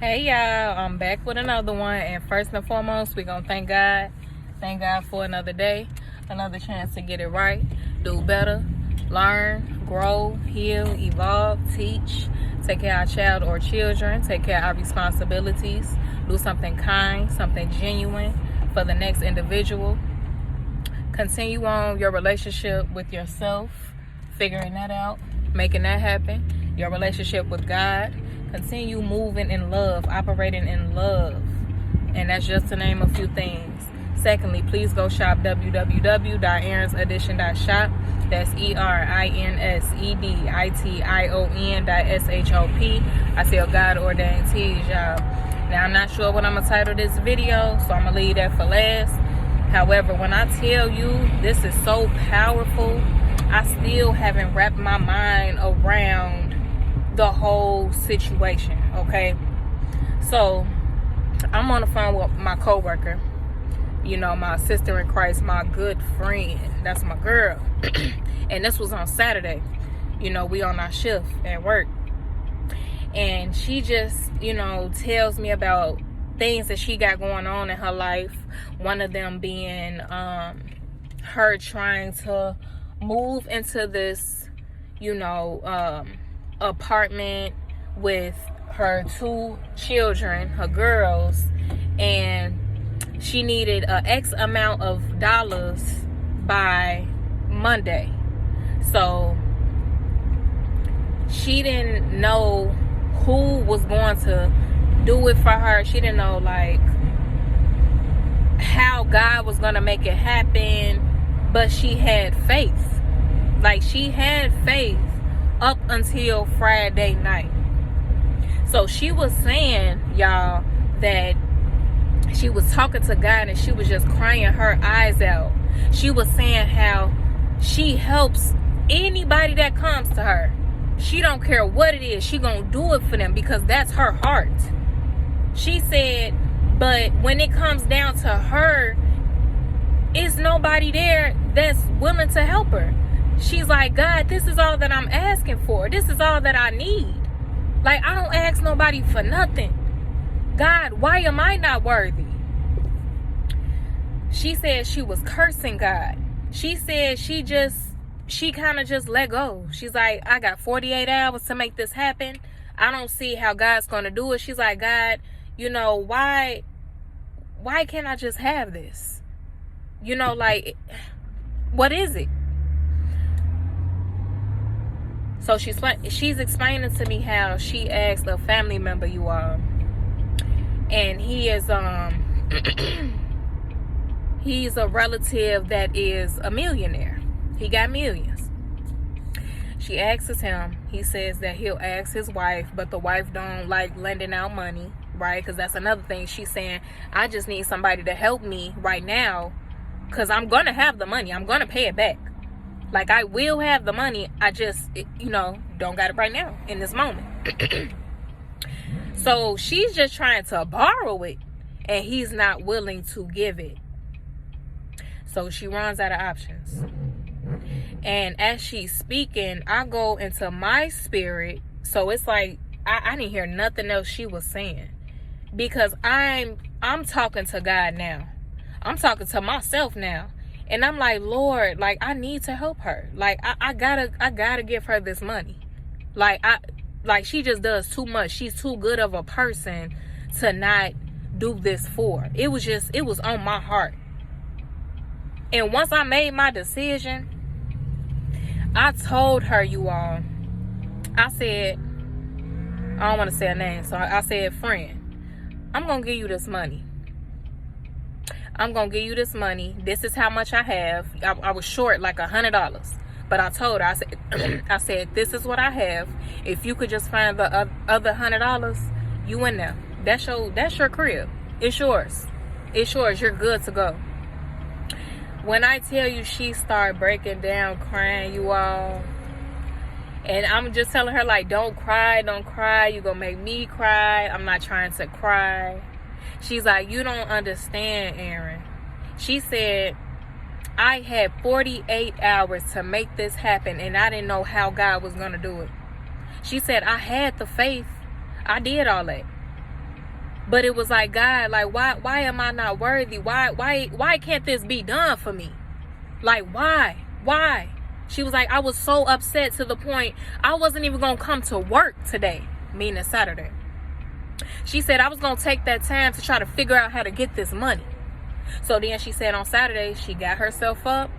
Hey y'all, I'm back with another one, and first and foremost, we're gonna thank God. Thank God for another day, another chance to get it right, do better, learn, grow, heal, evolve, teach, take care of our child or children, take care of our responsibilities, do something kind, something genuine for the next individual. Continue on your relationship with yourself, figuring that out, making that happen, your relationship with God. Continue moving in love, operating in love. And that's just to name a few things. Secondly, please go shop www.erinsedition.shop. That's ERINSEDITION.SHOP. I sell God ordained teas, y'all. Now, I'm not sure what I'm going to title this video, so I'm going to leave that for last. However, when I tell you this is so powerful, I still haven't wrapped my mind around the whole situation, okay? So I'm on the phone with my coworker, my sister in Christ, my good friend. That's my girl. And this was on Saturday. We on our shift at work, and she just tells me about things that she got going on in her life. One of them being her trying to move into this apartment with her two children, her girls, and she needed a X amount of dollars by Monday. So she didn't know who was going to do it for her. She didn't know how God was going to make it happen, but she had faith. She had faith up until Friday night. So she was saying, y'all, that she was talking to God and she was just crying her eyes out. She was saying how she helps anybody that comes to her. She don't care what it is. She gonna do it for them because that's her heart. She said, but when it comes down to her, is nobody there that's willing to help her. She's like, God, this is all that I'm asking for. This is all that I need. I don't ask nobody for nothing. God, why am I not worthy? She said she was cursing God. She said she kind of just let go. She's like, I got 48 hours to make this happen. I don't see how God's going to do it. She's like, God, why can't I just have this? What is it? So she's explaining to me how she asked a family member, you all, and he is he's a relative that is a millionaire. He got millions. She asks him. He says that he'll ask his wife, but the wife don't like lending out money, right? Because that's another thing. She's saying, I just need somebody to help me right now, because I'm gonna have the money. I'm gonna pay it back. I will have the money. I just, don't got it right now in this moment. So she's just trying to borrow it, and he's not willing to give it. So she runs out of options. And as she's speaking, I go into my spirit. So it's like I didn't hear nothing else she was saying, because I'm talking to God now. I'm talking to myself now. And I'm like, Lord, I need to help her. I gotta give her this money. She just does too much. She's too good of a person to not do this for. It was on my heart. And once I made my decision, I told her, you all, I said, I don't want to say her name. So I said, friend, I'm going to give you this money. I'm going to give you this money. This is how much I have. I was short $100. But I told her, I said, this is what I have. If you could just find the other $100, you in there. That's your crib. It's yours. It's yours. You're good to go. When I tell you, she started breaking down, crying, you all. And I'm just telling her, don't cry. Don't cry. You're going to make me cry. I'm not trying to cry. She's like, you don't understand, Erin. She said, I had 48 hours to make this happen, and I didn't know how God was going to do it. She said, I had the faith. I did all that. But it was like, God, like, why am I not worthy? Why can't this be done for me? Like, why? She was like, I was so upset to the point I wasn't even going to come to work today, meaning Saturday. She said I was going to take that time to try to figure out how to get this money. So then she said on Saturday, she got herself up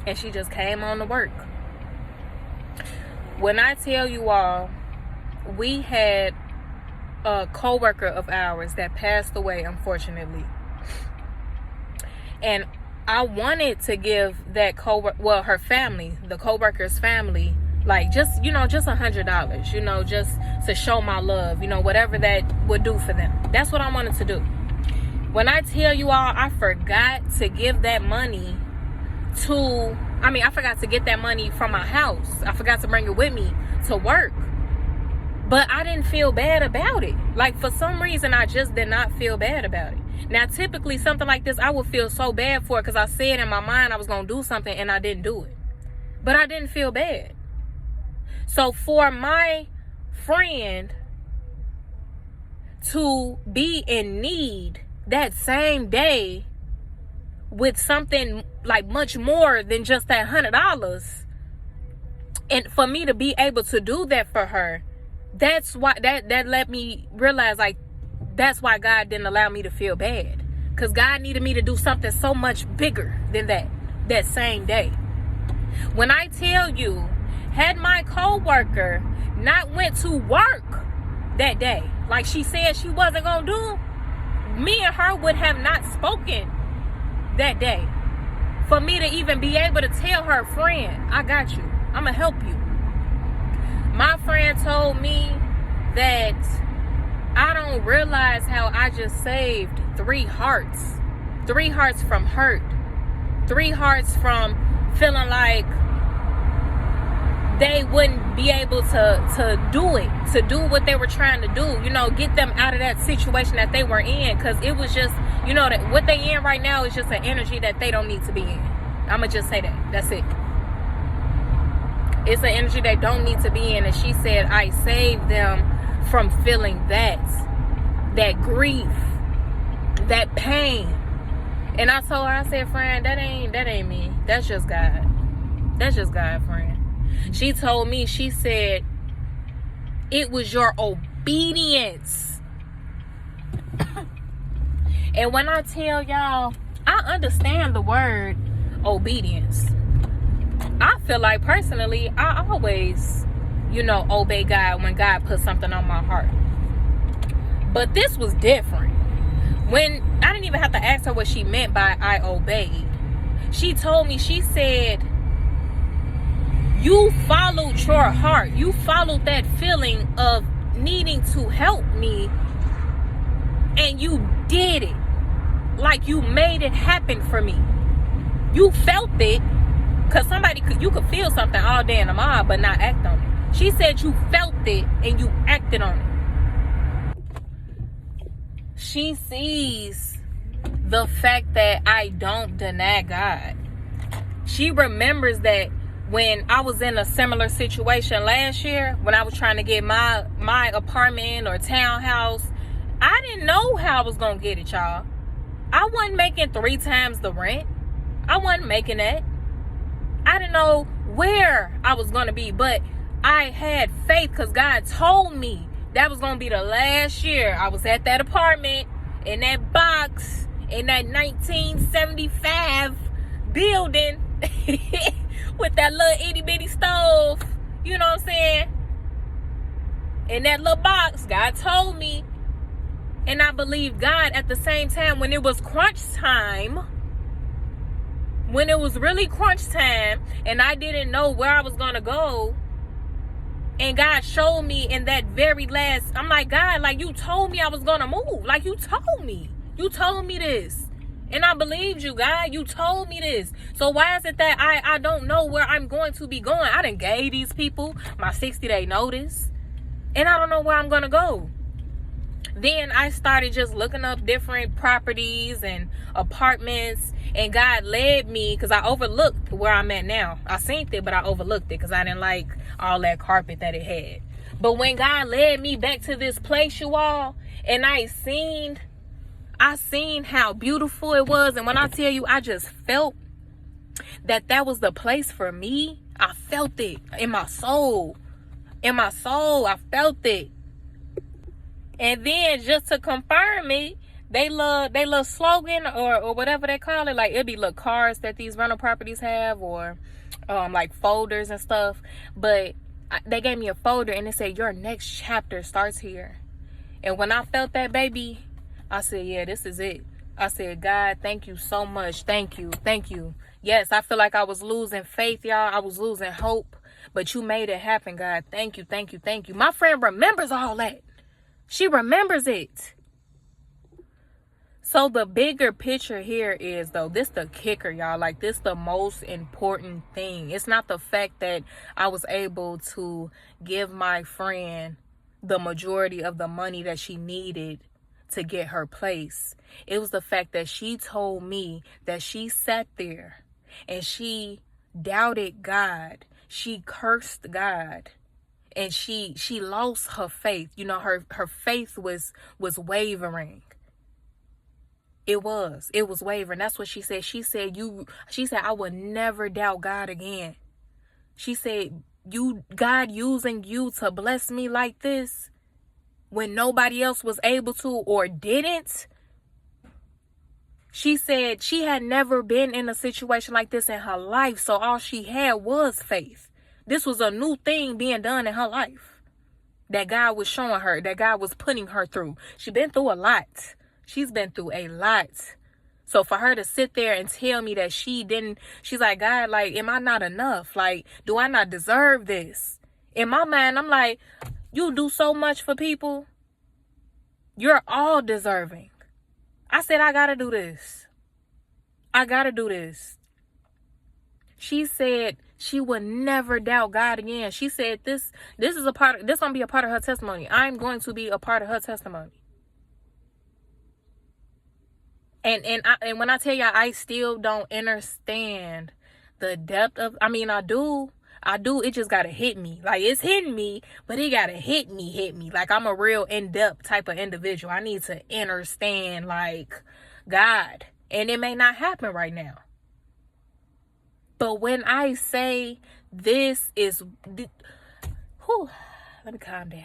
and she just came on to work. When I tell you all, we had a co-worker of ours that passed away, unfortunately. And I wanted to give that her family, the co-worker's family, like just $100, just to show my love, whatever that would do for them. That's what I wanted to do. When I tell you all, I forgot to give that money I forgot to get that money from my house. I forgot to bring it with me to work. But I didn't feel bad about it. Like, for some reason, I just did not feel bad about it. Now, typically, something like this, I would feel so bad for it because I said in my mind I was going to do something and I didn't do it. But I didn't feel bad. So for my friend to be in need that same day with something like much more than just that $100, and for me to be able to do that for her, that's why that let me realize, like, that's why God didn't allow me to feel bad, because God needed me to do something so much bigger than that same day. When I tell you, had my co-worker not went to work that day like she said she wasn't gonna do, me and her would have not spoken that day. For me to even be able to tell her, friend, I got you, I'm gonna help you. My friend told me that I don't realize how I just saved 3 hearts. 3 hearts from hurt. 3 hearts from feeling like they wouldn't be able to do it, to do what they were trying to do, get them out of that situation that they were in. Because it was just, that what they in right now is just an energy that they don't need to be in. I'm going to just say that. That's it. It's an energy they don't need to be in. And she said, I saved them from feeling that grief, that pain. And I told her, I said, friend, that ain't me. That's just God. That's just God, friend. She told me, she said, it was your obedience. And when I tell y'all, I understand the word obedience. I feel like personally, I always, obey God when God puts something on my heart. But this was different. When I didn't even have to ask her what she meant by I obeyed. She told me, she said, you followed your heart. You followed that feeling of needing to help me, and you did it. Like, you made it happen for me. You felt it, because you could feel something all day and tomorrow but not act on it. She said you felt it and you acted on it. She sees the fact that I don't deny God. She remembers that when I was in a similar situation last year, when I was trying to get my apartment or townhouse, I didn't know how I was going to get it, y'all. I wasn't making 3 times the rent. I wasn't making that. I didn't know where I was going to be, but I had faith because God told me that was going to be the last year I was at that apartment, in that box, in that 1975 building with that little itty bitty stove, you know what I'm saying? In that little box, God told me. And I believed God at the same time. When it was crunch time, when it was really crunch time, and I didn't know where I was going to go, and God showed me in that very last, I'm like, God, like, you told me I was going to move. Like, you told me this. And I believed you, God. You told me this. So why is it that I don't know where I'm going to be going? I done gave these people my 60-day notice, and I don't know where I'm going to go. Then I started just looking up different properties and apartments, and God led me, because I overlooked where I'm at now. I seen it, but I overlooked it because I didn't like all that carpet that it had. But when God led me back to this place, you all, and I seen how beautiful it was. And when I tell you, I just felt that was the place for me. I felt it in my soul. In my soul, I felt it. And then just to confirm it, they love slogan or whatever they call it. Like, it'll be little cards that these rental properties have, or like folders and stuff. But they gave me a folder and it said, your next chapter starts here. And when I felt that, baby, I said, yeah, this is it. I said, God, thank you so much. Thank you. Thank you. Yes, I feel like I was losing faith, y'all. I was losing hope. But you made it happen, God. Thank you. Thank you. Thank you. My friend remembers all that. She remembers it. So the bigger picture here is, though, this the kicker, y'all. Like, this the most important thing. It's not the fact that I was able to give my friend the majority of the money that she needed to get her place. It was the fact that she told me that she sat there and she doubted God. She cursed God. And she lost her faith. You know, her faith was wavering. It was wavering. That's what she said. She said, I would never doubt God again. She said, God using you to bless me like this when nobody else was able to or didn't. She said she had never been in a situation like this in her life. So all she had was faith. This was a new thing being done in her life that God was showing her, that God was putting her through. She's been through a lot. She's been through a lot. So for her to sit there and tell me that she's like, God, like, am I not enough? Like, do I not deserve this? In my mind, I'm like, you do so much for people. You're all deserving. I said, I gotta do this. I gotta do this. She said she would never doubt God again. She said this gonna be a part of her testimony. I'm going to be a part of her testimony. And when I tell y'all, I still don't understand the depth of, I do. It just gotta hit me. Like, it's hitting me, but it gotta hit me. Like, I'm a real in-depth type of individual. I need to understand, like, God. And it may not happen right now. But when I say this is, let me calm down.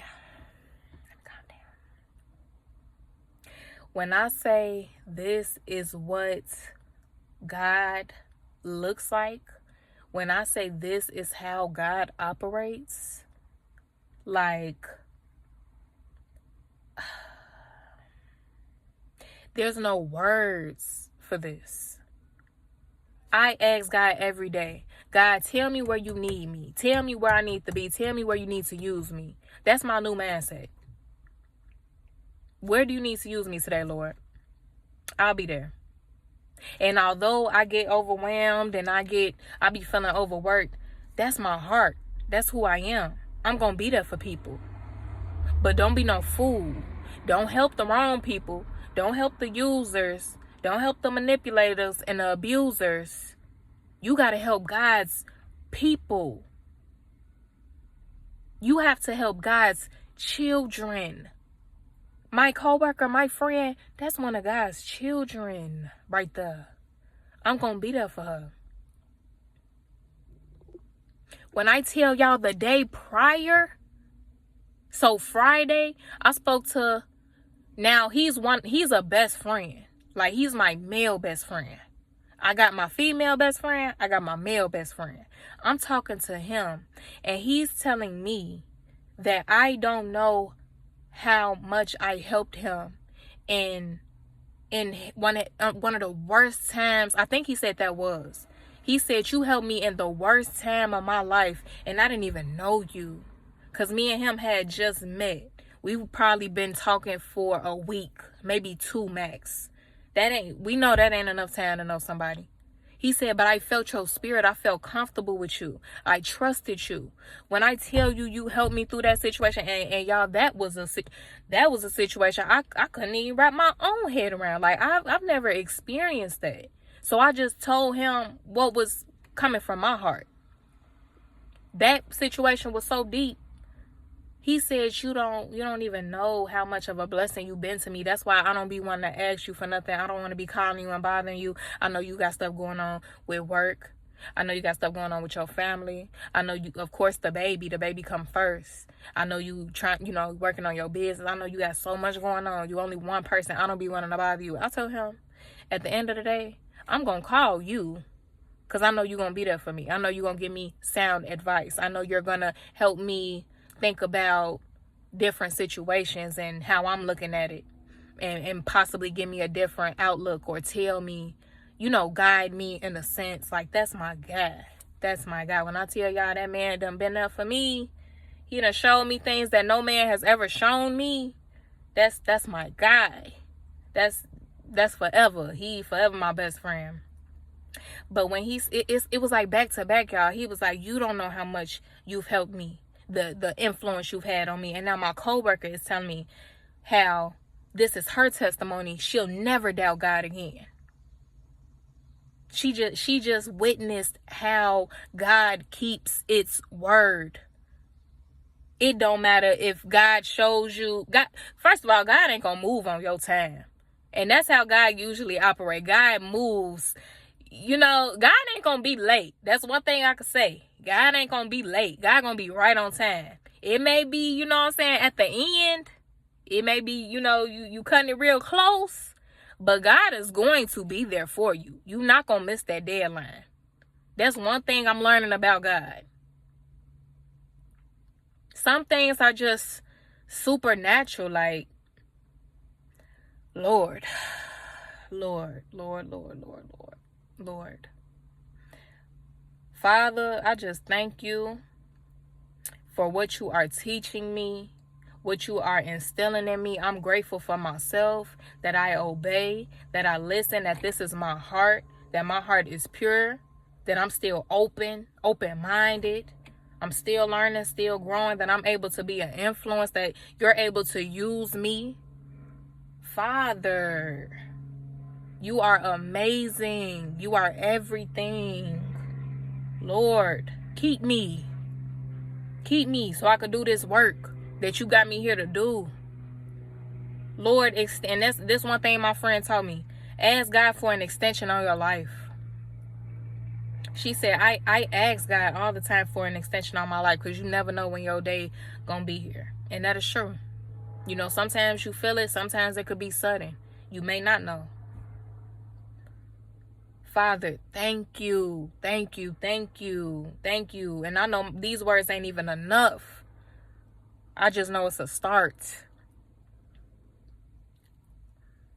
When I say this is what God looks like, when I say this is how God operates, like, there's no words for this. I ask God every day, God, tell me where you need me. Tell me where I need to be. Tell me where you need to use me. That's my new mindset. Where do you need to use me today, Lord? I'll be there. And although I get overwhelmed and I be feeling overworked, that's my heart. That's who I am. I'm going to be there for people. But don't be no fool. Don't help the wrong people. Don't help the users. Don't help the manipulators and the abusers. You got to help God's people. You have to help God's children. My coworker, my friend, that's one of God's children right there. I'm going to be there for her. When I tell y'all the day prior, so Friday, I spoke to, now he's a best friend. Like, he's my male best friend. I got my female best friend. I got my male best friend. I'm talking to him and he's telling me that I don't know how much I helped him in one of the worst times. I think he said that was. He said, you helped me in the worst time of my life and I didn't even know you. Because me and him had just met. We've probably been talking for a week, maybe 2 max. We know that ain't enough time to know somebody. He said, but I felt your spirit. I felt comfortable with you. I trusted you. When I tell you, you helped me through that situation, and y'all, that was a situation I couldn't even wrap my own head around. Like, I've never experienced that. So I just told him what was coming from my heart. That situation was so deep. He said, you don't even know how much of a blessing you've been to me. That's why I don't be wanting to ask you for nothing. I don't want to be calling you and bothering you. I know you got stuff going on with work. I know you got stuff going on with your family. I know you, of course, the baby come first. I know you working on your business. I know you got so much going on. You only one person. I don't be wanting to bother you. I told him, at the end of the day, I'm going to call you because I know you're going to be there for me. I know you're going to give me sound advice. I know you're going to help me think about different situations and how I'm looking at it, and possibly give me a different outlook, or tell me, guide me in a sense. Like, that's my guy. That's my guy. When I tell y'all that man done been there for me, he done showed me things that no man has ever shown me. That's my guy. That's forever. He forever my best friend. But when it was like back to back, y'all. He was like, you don't know how much you've helped me, the influence you've had on me. And now my coworker is telling me how this is her testimony. She'll never doubt God again. She just witnessed how God keeps its word. It don't matter if God shows you. God, first of all, God ain't gonna move on your time. And that's how God usually operates. God moves. God ain't gonna be late. That's one thing I could say. God ain't gonna be late. God gonna be right on time. It may be, at the end. It may be, you cutting it real close. But God is going to be there for you. You're not gonna miss that deadline. That's one thing I'm learning about God. Some things are just supernatural, like, Lord. Father, I just thank you for what you are teaching me, what you are instilling in me. I'm grateful for myself, that I obey, that I listen, that this is my heart, that my heart is pure, that I'm still open-minded. I'm still learning, still growing, that I'm able to be an influence, that you're able to use me. Father, you are amazing. You are everything. Lord, keep me so I could do this work that you got me here to do. Lord, extend. This one thing my friend told me. Ask God for an extension on your life. She said, I ask God all the time for an extension on my life, because you never know when your day gonna be here. And that is true. Sometimes you feel it. Sometimes it could be sudden. You may not know. Father, thank you. Thank you. Thank you. Thank you. And I know these words ain't even enough. I just know it's a start.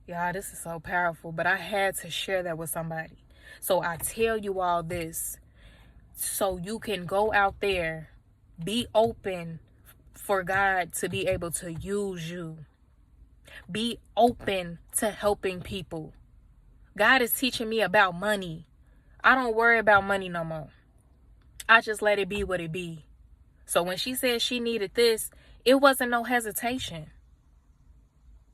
Y'all, this is so powerful. But I had to share that with somebody. So I tell you all this so you can go out there, be open for God to be able to use you. Be open to helping people. God is teaching me about money. I don't worry about money no more. I just let it be what it be. So when she said she needed this, it wasn't no hesitation.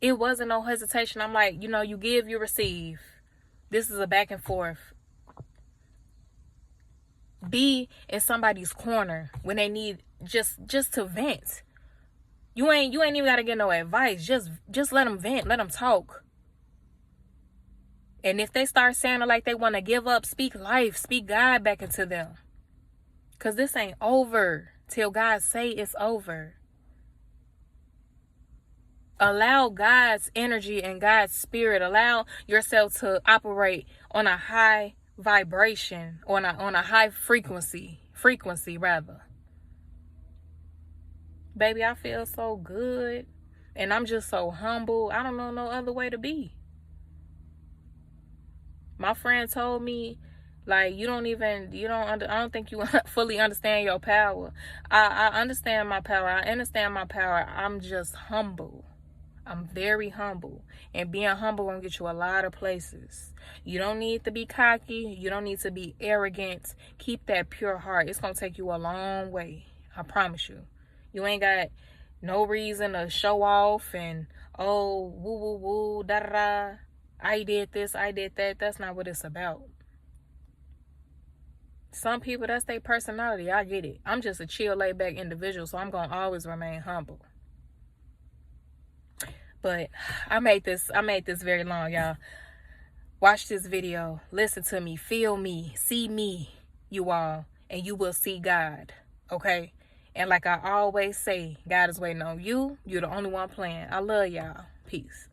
It wasn't no hesitation. I'm like, you give, you receive. This is a back and forth. Be in somebody's corner when they need just to vent. You ain't even gotta get no advice. Just let them vent. Let them talk. And if they start sounding like they want to give up, speak life. Speak God back into them. Because this ain't over till God say it's over. Allow God's energy and God's spirit. Allow yourself to operate on a high vibration, on a high frequency rather. Baby, I feel so good, and I'm just so humble. I don't know no other way to be. My friend told me, like, I don't think you fully understand your power. I understand my power. I understand my power. I'm just humble. I'm very humble. And being humble will get you a lot of places. You don't need to be cocky. You don't need to be arrogant. Keep that pure heart. It's going to take you a long way. I promise you. You ain't got no reason to show off and, woo, woo, woo, da, da, da. I did this, I did that. That's not what it's about. Some people, that's their personality. I get it. I'm just a chill, laid back individual, so I'm going to always remain humble. But I made this very long, y'all. Watch this video. Listen to me. Feel me. See me, you all. And you will see God. Okay? And like I always say, God is waiting on you. You're the only one playing. I love y'all. Peace.